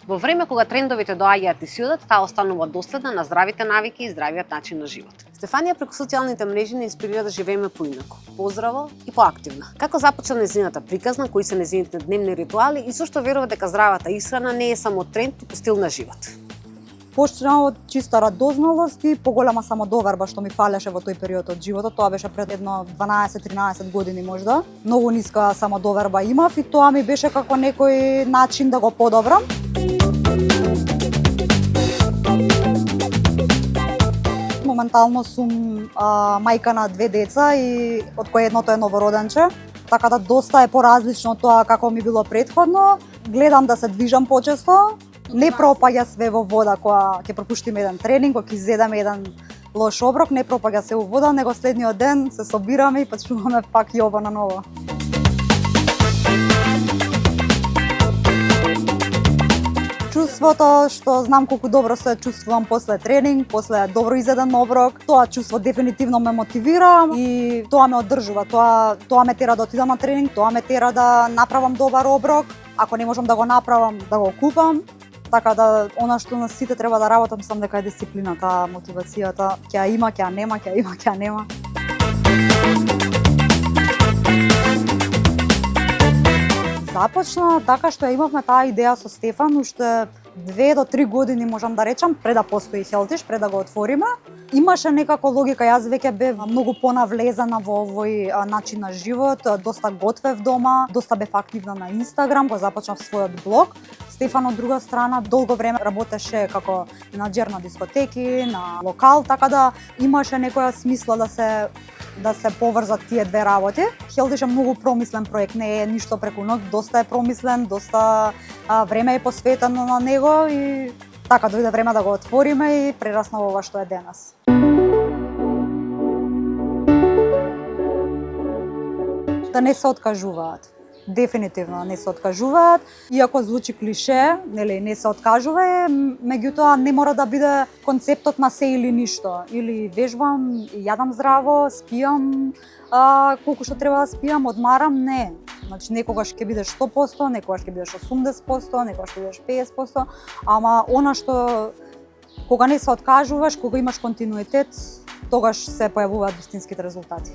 Во време кога трендовите доаѓаат и си одат, таа останува доследна на здравите навики и здравиот начин на живот. Стефанија преку социјалните мрежи не инспирира да живееме поинаку, поздраво и поактивна. Како започна нејзината приказна, кои се нејзините дневни ритуали и зошто верува дека здравата исхрана не е само тренд, туку стил на живот? Почна од чиста радозналост и поголема самодоверба што ми фалеше во тој период од животот. Тоа беше пред едно 12-13 години можда. Многу ниска самодоверба имав и тоа ми беше како некој начин да го подобрам. Моментално сум мајка на 2 деца и од кои едното е новороденче. Така да доста е поразлично тоа како ми било претходно. Гледам да се движам почесто. Не пропаѓа све во вода кога ќе пропуштиме еден тренинг, кога ќе изедеме еден лош оброк, не пропаѓа се во вода, него следниот ден се собираме и почнуваме пак јоба на ново. Чувството што знам колку добро се чувствувам после тренинг, после добро изеден оброк, тоа чувство дефинитивно ме мотивира и тоа ме одржува, тоа ме тера да отидам на тренинг, тоа ме тера да направам добар оброк, ако не можам да го направам, да го купам. Така да, она што на сите треба да работам, сам дека е дисциплината, мотивацијата, ќе ја има, ќе ја нема, ќе ја има, ќе ја нема. Започна така што имавме таа идеја со Стефан, уште 2 до 3 години можам да речам, пред да постои Хелтиш, пред да го отвориме. Имаше некако логика, јас веќе бев многу понавлезана во овој начин на живот, доста готвев дома, доста бев активна на Инстаграм, го започнав својот блог. Стефан од друга страна долго време работеше како менаџер на дискотеки, на локал, така да имаше некоја смисла да се поврзат тие две работи. Хелтиш е многу промислен проект, не е ништо преку ноќ, доста е промислен, доста време е посветено на него и така дојде време да го отвориме и прерасна во ова што е денес. Да не се откажуваат. Дефинитивно не се откажуваат, иако звучи клише, нели не се откажува, меѓутоа не мора да биде концептот на се или ништо. Или вежбам, јадам здраво, спијам колку што треба да спијам, одмарам, не. Значи некогаш ќе бидеш 100%, некогаш ќе бидеш 80%, некогаш ќе бидеш 50%, ама она што кога не се откажуваш, кога имаш континуитет, тогаш се појавуваат вистинските резултати.